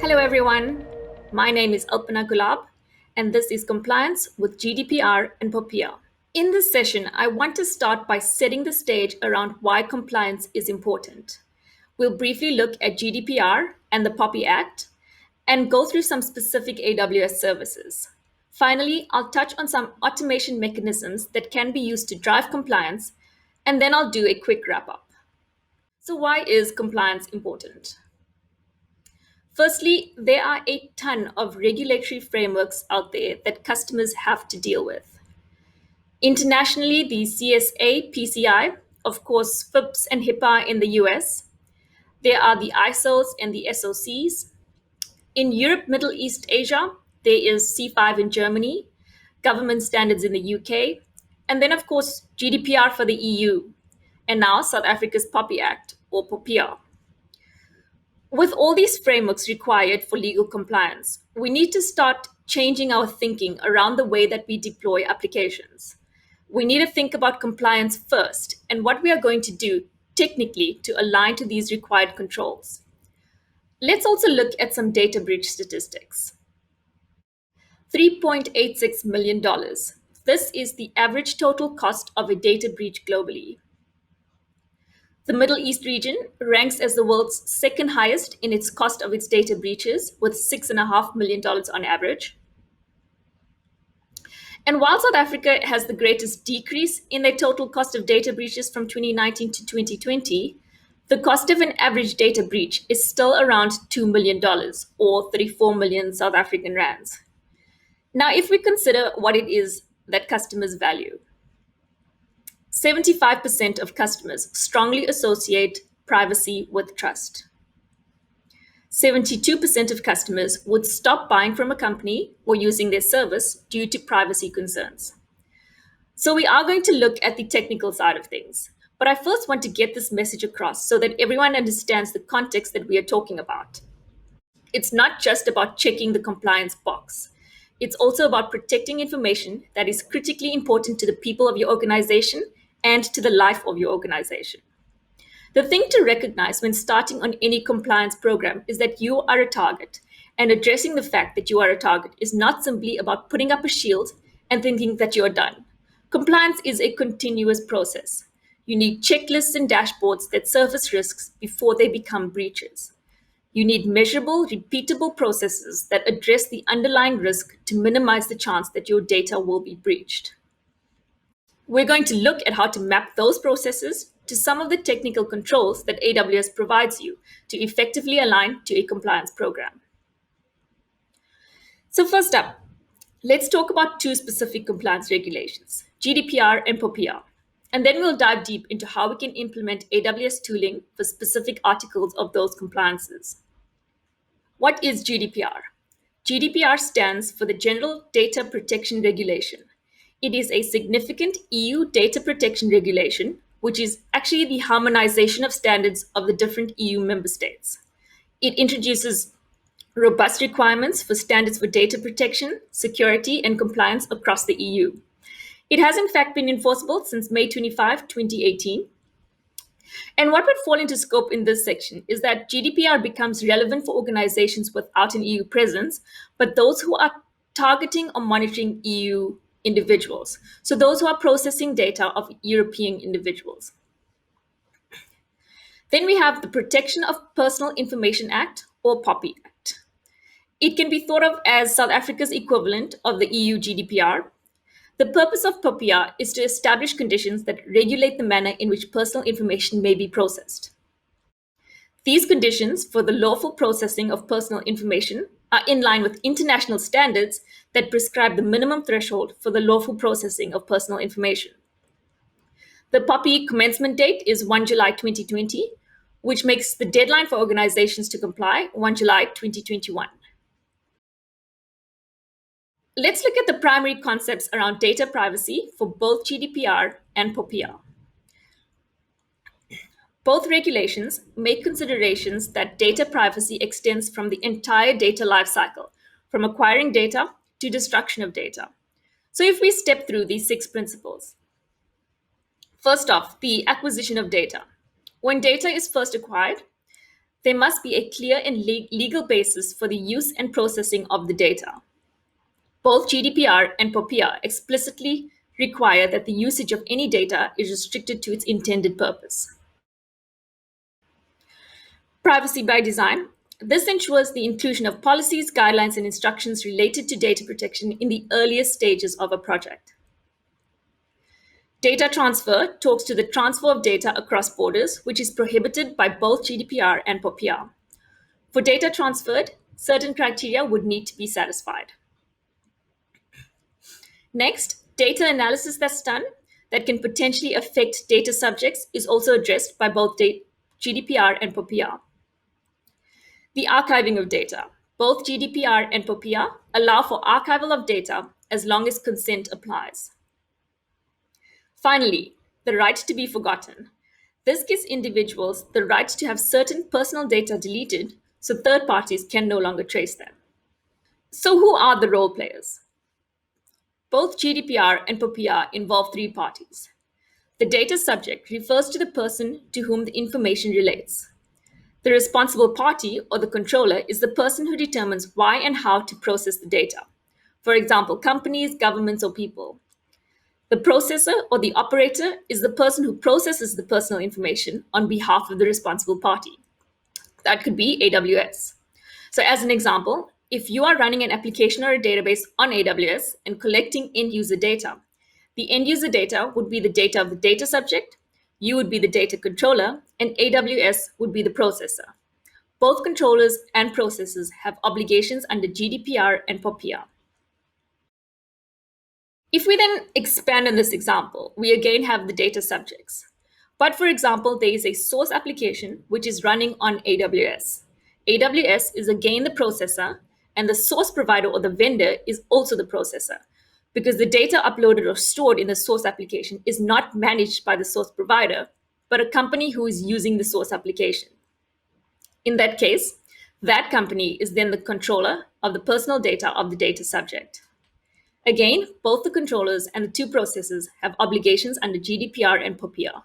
Hello, everyone. My name is Alpana Gulab, and this is Compliance with GDPR and POPIA. In this session, I want to start by setting the stage around why compliance is important. We'll briefly look at GDPR and the POPIA Act and go through some specific AWS services. Finally, I'll touch on some automation mechanisms that can be used to drive compliance, and then I'll do a quick wrap up. So, why is compliance important? Firstly, there are a ton of regulatory frameworks out there that customers have to deal with. Internationally, the CSA, PCI, of course, FIPS and HIPAA in the US. There are the ISOs and the SOCs. In Europe, Middle East, Asia, there is C5 in Germany, government standards in the UK, and then, of course, GDPR for the EU, and now South Africa's POPI Act or POPIA. With all these frameworks required for legal compliance, we need to start changing our thinking around the way that we deploy applications. We need to think about compliance first and what we are going to do technically to align to these required controls. Let's also look at some data breach statistics. $3.86 million. This is the average total cost of a data breach globally. The Middle East region ranks as the world's second highest in its cost of its data breaches, with $6.5 million on average. And while South Africa has the greatest decrease in their total cost of data breaches from 2019 to 2020, the cost of an average data breach is still around $2 million or 34 million South African rands. Now, if we consider what it is that customers value, 75% of customers strongly associate privacy with trust. 72% of customers would stop buying from a company or using their service due to privacy concerns. So we are going to look at the technical side of things, but I first want to get this message across so that everyone understands the context that we are talking about. It's not just about checking the compliance box. It's also about protecting information that is critically important to the people of your organization and to the life of your organization. The thing to recognize when starting on any compliance program is that you are a target, and addressing the fact that you are a target is not simply about putting up a shield and thinking that you are done. Compliance is a continuous process. You need checklists and dashboards that surface risks before they become breaches. You need measurable, repeatable processes that address the underlying risk to minimize the chance that your data will be breached. We're going to look at how to map those processes to some of the technical controls that AWS provides you to effectively align to a compliance program. So first up, let's talk about two specific compliance regulations, GDPR and POPIA. And then we'll dive deep into how we can implement AWS tooling for specific articles of those compliances. What is GDPR? GDPR stands for the General Data Protection Regulation. It is a significant EU data protection regulation, which is actually the harmonization of standards of the different EU member states. It introduces robust requirements for standards for data protection, security, and compliance across the EU. It has in fact been enforceable since May 25, 2018. And what would fall into scope in this section is that GDPR becomes relevant for organizations without an EU presence, but those who are targeting or monitoring EU individuals. So those who are processing data of European individuals. Then we have the Protection of Personal Information Act, or POPI Act. It can be thought of as South Africa's equivalent of the EU GDPR. The purpose of POPIA is to establish conditions that regulate the manner in which personal information may be processed. These conditions for the lawful processing of personal information are in line with international standards that prescribe the minimum threshold for the lawful processing of personal information. The POPI commencement date is 1 July 2020, which makes the deadline for organizations to comply 1 July 2021. Let's look at the primary concepts around data privacy for both GDPR and POPIA. Both regulations make considerations that data privacy extends from the entire data lifecycle, from acquiring data to destruction of data. So if we step through these 6 principles. First off, the acquisition of data. When data is first acquired, There must be a clear and legal basis for the use and processing of the data. Both GDPR and POPIA explicitly require that the usage of any data is restricted to its intended purpose. Privacy by design. This ensures the inclusion of policies, guidelines, and instructions related to data protection in the earliest stages of a project. Data transfer talks to the transfer of data across borders, which is prohibited by both GDPR and POPIA. For data transferred, certain criteria would need to be satisfied. Next, data analysis that's done that can potentially affect data subjects is also addressed by both GDPR and POPIA. The archiving of data. Both GDPR and POPIA allow for archival of data as long as consent applies. Finally, the right to be forgotten. This gives individuals the right to have certain personal data deleted so third parties can no longer trace them. So, who are the role players? Both GDPR and POPIA involve three parties. The data subject refers to the person to whom the information relates. The responsible party, or the controller, is the person who determines why and how to process the data. For example, companies, governments, or people. The processor, or the operator, is the person who processes the personal information on behalf of the responsible party. That could be AWS. So, as an example, if you are running an application or a database on AWS and collecting end user data, the end user data would be the data of the data subject, you would be the data controller, and AWS would be the processor. Both controllers and processors have obligations under GDPR and POPIA. If we then expand on this example, we again have the data subjects. But for example, there is a source application which is running on AWS. AWS is again the processor, and the source provider or the vendor is also the processor, because the data uploaded or stored in the source application is not managed by the source provider, but a company who is using the source application. In that case, that company is then the controller of the personal data of the data subject. Again, both the controllers and the two processors have obligations under GDPR and POPIA.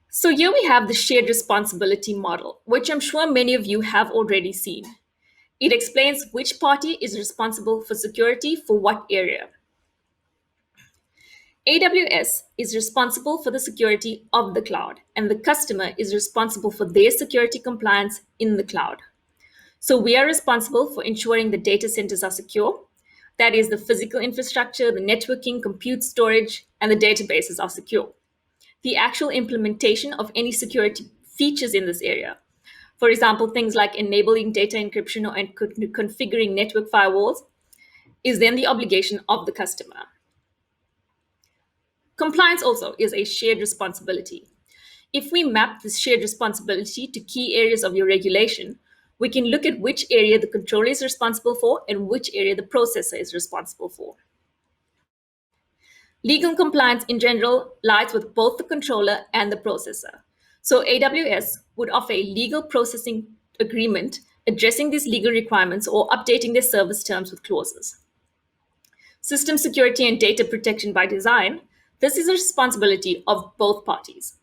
So here we have the shared responsibility model, which I'm sure many of you have already seen. It explains which party is responsible for security for what area. AWS is responsible for the security of the cloud, and the customer is responsible for their security compliance in the cloud. So we are responsible for ensuring the data centers are secure. That is, the physical infrastructure, the networking, compute storage, and the databases are secure. The actual implementation of any security features in this area, for example, things like enabling data encryption or configuring network firewalls, is then the obligation of the customer. Compliance also is a shared responsibility. If we map this shared responsibility to key areas of your regulation, we can look at which area the controller is responsible for and which area the processor is responsible for. Legal compliance in general lies with both the controller and the processor. So AWS would offer a legal processing agreement addressing these legal requirements or updating their service terms with clauses. System security and data protection by design, this is a responsibility of both parties.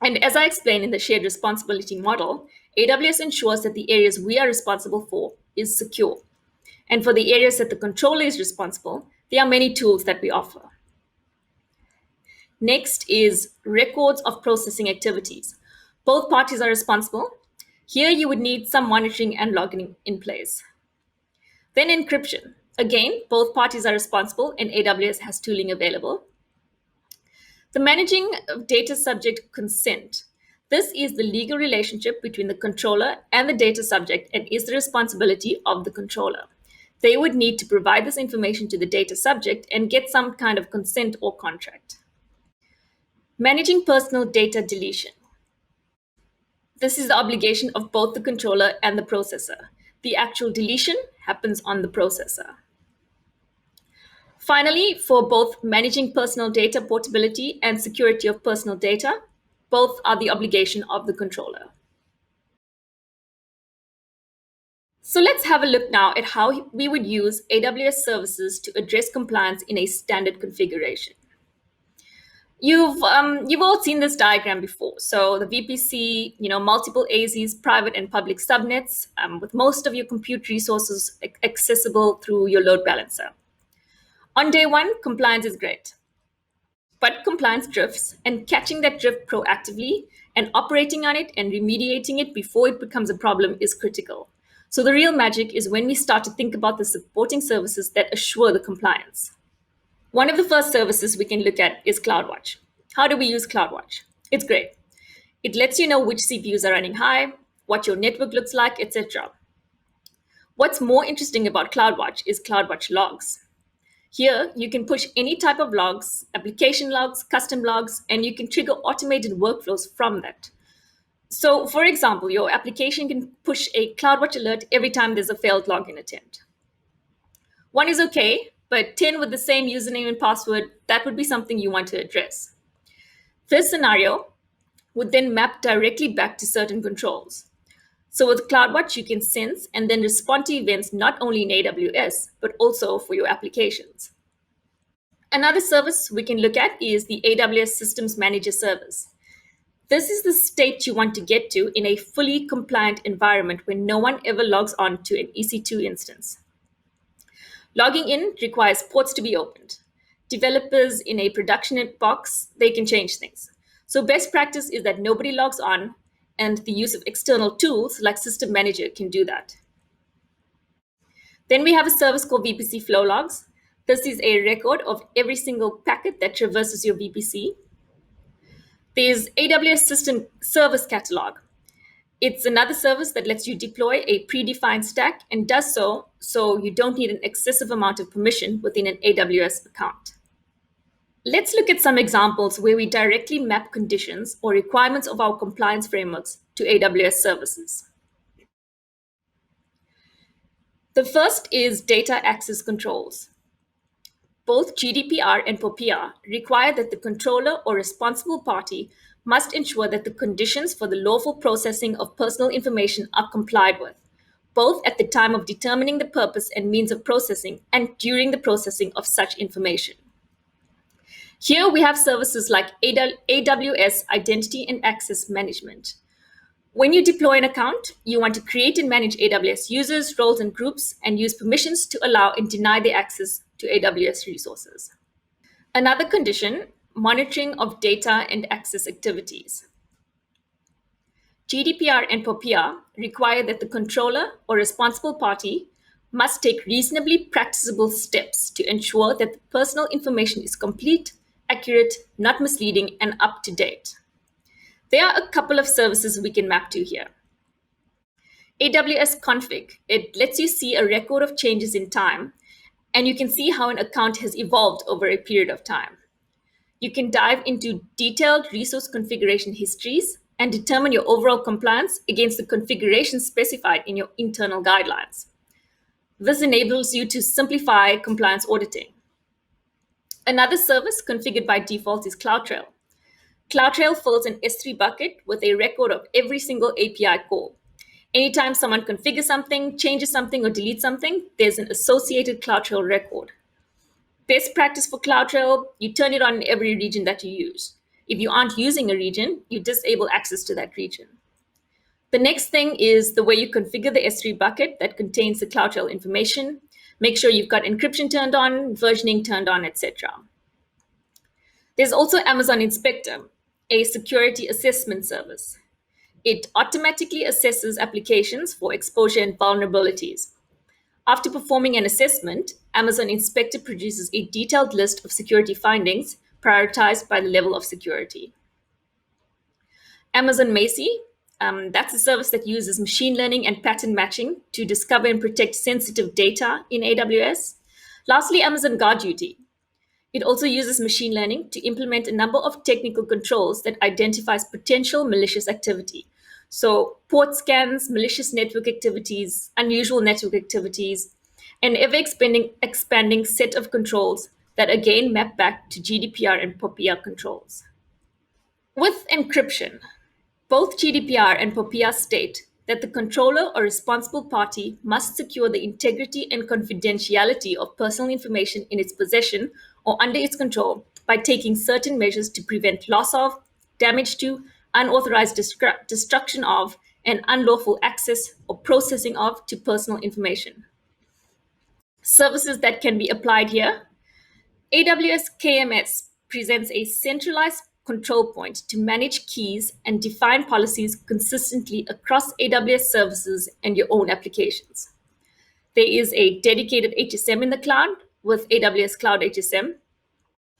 And as I explained in the shared responsibility model, AWS ensures that the areas we are responsible for is secure. And for the areas that the controller is responsible, there are many tools that we offer. Next is records of processing activities. Both parties are responsible. Here you would need some monitoring and logging in place. Then encryption. Again, both parties are responsible and AWS has tooling available. The managing of data subject consent. This is the legal relationship between the controller and the data subject and is the responsibility of the controller. They would need to provide this information to the data subject and get some kind of consent or contract. Managing personal data deletion. This is the obligation of both the controller and the processor. The actual deletion happens on the processor. Finally, for both managing personal data portability and security of personal data, both are the obligation of the controller. So let's have a look now at how we would use AWS services to address compliance in a standard configuration. You've all seen this diagram before. So the VPC, multiple AZs, private and public subnets, with most of your compute resources accessible through your load balancer. On day one, compliance is great, but compliance drifts, and catching that drift proactively and operating on it and remediating it before it becomes a problem is critical. So the real magic is when we start to think about the supporting services that assure the compliance. One of the first services we can look at is CloudWatch. How do we use CloudWatch? It's great. It lets you know which CPUs are running high, what your network looks like, etc. What's more interesting about CloudWatch is CloudWatch logs. Here, you can push any type of logs, application logs, custom logs, and you can trigger automated workflows from that. So, for example, your application can push a CloudWatch alert every time there's a failed login attempt. One is okay, but 10 with the same username and password, that would be something you want to address. This scenario would then map directly back to certain controls. So with CloudWatch, you can sense and then respond to events not only in AWS, but also for your applications. Another service we can look at is the AWS Systems Manager service. This is the state you want to get to in a fully compliant environment where no one ever logs on to an EC2 instance. Logging in requires ports to be opened. Developers in a production box, they can change things. So best practice is that nobody logs on, and the use of external tools like System Manager can do that. Then we have a service called VPC Flow Logs. This is a record of every single packet that traverses your VPC. There's AWS System Service Catalog. It's another service that lets you deploy a predefined stack and does so you don't need an excessive amount of permission within an AWS account. Let's look at some examples where we directly map conditions or requirements of our compliance frameworks to AWS services. The first is data access controls. Both GDPR and POPIA require that the controller or responsible party must ensure that the conditions for the lawful processing of personal information are complied with, both at the time of determining the purpose and means of processing and during the processing of such information. Here we have services like AWS Identity and Access Management. When you deploy an account, you want to create and manage AWS users, roles, and groups, and use permissions to allow and deny the access to AWS resources. Another condition, monitoring of data and access activities. GDPR and POPIA require that the controller or responsible party must take reasonably practicable steps to ensure that the personal information is complete, accurate, not misleading, and up to date. There are a couple of services we can map to here. AWS Config, it lets you see a record of changes in time, and you can see how an account has evolved over a period of time. You can dive into detailed resource configuration histories and determine your overall compliance against the configurations specified in your internal guidelines. This enables you to simplify compliance auditing. Another service configured by default is CloudTrail. CloudTrail fills an S3 bucket with a record of every single API call. Anytime someone configures something, changes something, or deletes something, there's an associated CloudTrail record. Best practice for CloudTrail, you turn it on in every region that you use. If you aren't using a region, you disable access to that region. The next thing is the way you configure the S3 bucket that contains the CloudTrail information. Make sure you've got encryption turned on, versioning turned on, etc. There's also Amazon Inspector, a security assessment service. It automatically assesses applications for exposure and vulnerabilities. After performing an assessment, Amazon Inspector produces a detailed list of security findings prioritized by the level of security. Amazon Macy, that's a service that uses machine learning and pattern matching to discover and protect sensitive data in AWS. Lastly, Amazon Guard Duty. It also uses machine learning to implement a number of technical controls that identifies potential malicious activity. So port scans, malicious network activities, unusual network activities, an ever-expanding set of controls that again map back to GDPR and POPIA controls. With encryption, both GDPR and POPIA state that the controller or responsible party must secure the integrity and confidentiality of personal information in its possession or under its control by taking certain measures to prevent loss of, damage to, unauthorized destruction of, and unlawful access or processing of to personal information. Services that can be applied here: AWS KMS presents a centralized control point to manage keys and define policies consistently across AWS services and your own applications. There is a dedicated HSM in the cloud with AWS Cloud HSM.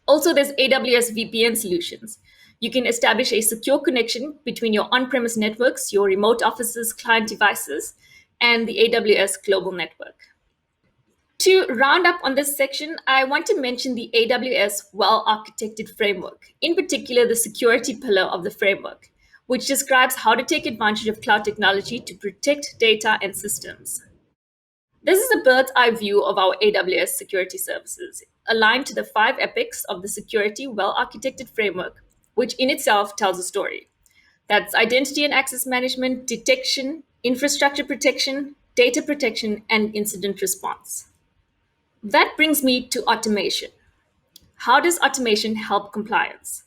Also, there's AWS VPN solutions. You can establish a secure connection between your on-premise networks, your remote offices, client devices, and the AWS global network. To round up on this section, I want to mention the AWS well-architected framework, in particular the security pillar of the framework, which describes how to take advantage of cloud technology to protect data and systems. This is a bird's eye view of our AWS security services, aligned to the 5 epics of the security well-architected framework, which in itself tells a story. That's identity and access management, detection, infrastructure protection, data protection, and incident response. That brings me to automation. How does automation help compliance?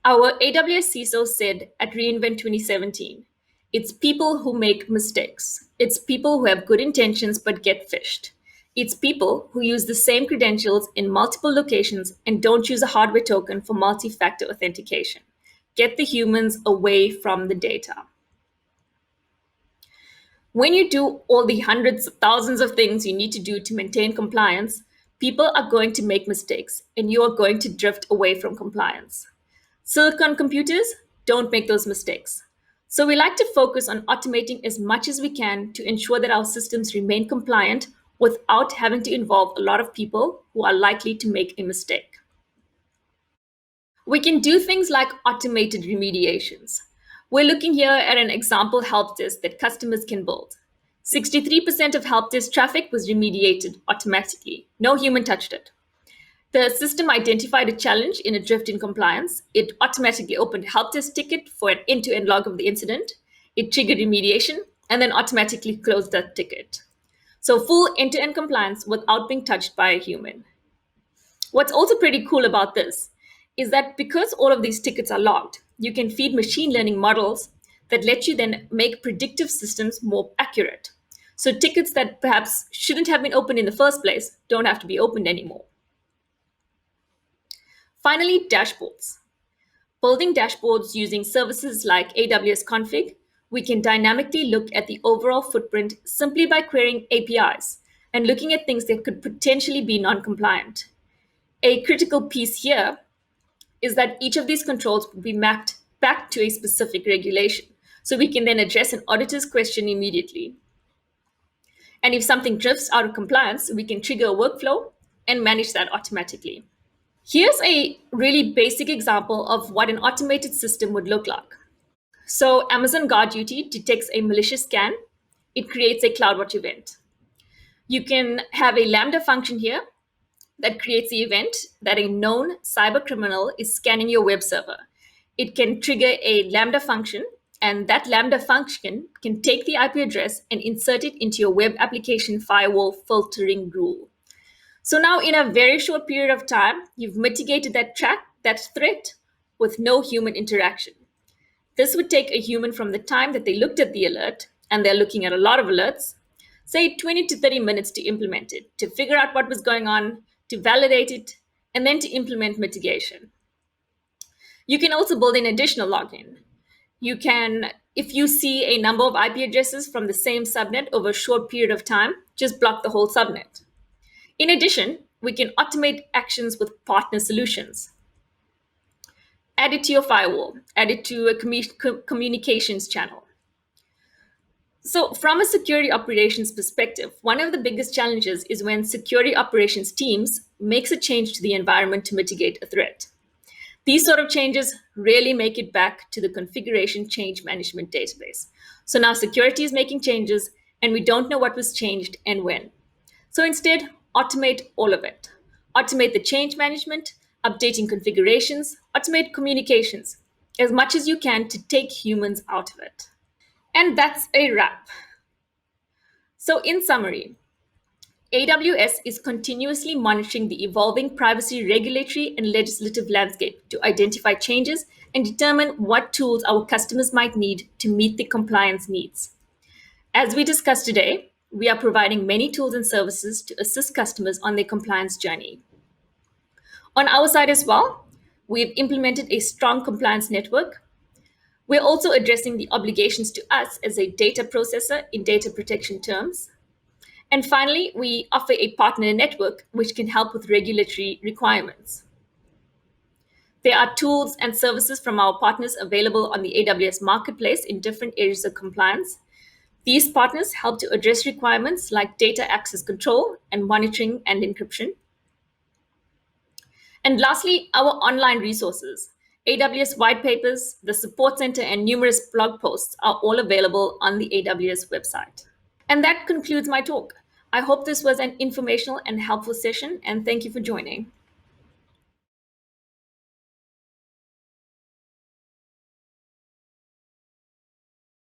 Our AWS CISO said at reInvent 2017, it's people who make mistakes. It's people who have good intentions but get phished. It's people who use the same credentials in multiple locations and don't use a hardware token for multi-factor authentication. Get the humans away from the data. When you do all the hundreds of thousands of things you need to do to maintain compliance, people are going to make mistakes and you are going to drift away from compliance. Silicon computers don't make those mistakes. So we like to focus on automating as much as we can to ensure that our systems remain compliant without having to involve a lot of people who are likely to make a mistake. We can do things like automated remediations. We're looking here at an example help desk that customers can build. 63% of help desk traffic was remediated automatically. No human touched it. The system identified a challenge in a drift in compliance. It automatically opened a help desk ticket for an end-to-end log of the incident. It triggered remediation and then automatically closed that ticket. So full end-to-end compliance without being touched by a human. What's also pretty cool about this is that because all of these tickets are logged, you can feed machine learning models that let you then make predictive systems more accurate. So tickets that perhaps shouldn't have been opened in the first place don't have to be opened anymore. Finally, dashboards. Building dashboards using services like AWS Config, we can dynamically look at the overall footprint simply by querying APIs and looking at things that could potentially be non-compliant. A critical piece here is that each of these controls will be mapped back to a specific regulation. So we can then address an auditor's question immediately. And if something drifts out of compliance, we can trigger a workflow and manage that automatically. Here's a really basic example of what an automated system would look like. So Amazon Guard Duty detects a malicious scan. It creates a CloudWatch event. You can have a Lambda function here that creates the event that a known cyber criminal is scanning your web server. It can trigger a Lambda function, and that Lambda function can take the IP address and insert it into your web application firewall filtering rule. So now in a very short period of time, you've mitigated that threat with no human interaction. This would take a human from the time that they looked at the alert, and they're looking at a lot of alerts, say 20 to 30 minutes to implement it, to figure out what was going on, to validate it, and then to implement mitigation. You can also build an additional login. You can, if you see a number of IP addresses from the same subnet over a short period of time, just block the whole subnet. In addition, we can automate actions with partner solutions. Add it to your firewall, add it to a communications channel. So from a security operations perspective, one of the biggest challenges is when security operations teams makes a change to the environment to mitigate a threat. These sort of changes rarely make it back to the configuration change management database. So now security is making changes and we don't know what was changed and when. So instead, automate all of it. Automate the change management, updating configurations, automate communications, as much as you can to take humans out of it. And that's a wrap. So in summary, AWS is continuously monitoring the evolving privacy regulatory and legislative landscape to identify changes and determine what tools our customers might need to meet the compliance needs. As we discussed today, we are providing many tools and services to assist customers on their compliance journey. On our side as well, we've implemented a strong compliance network. We're also addressing the obligations to us as a data processor in data protection terms. And finally, we offer a partner network which can help with regulatory requirements. There are tools and services from our partners available on the AWS marketplace in different areas of compliance. These partners help to address requirements like data access control and monitoring and encryption. And lastly, our online resources. AWS white papers, the support center, and numerous blog posts are all available on the AWS website. And that concludes my talk. I hope this was an informational and helpful session, and thank you for joining.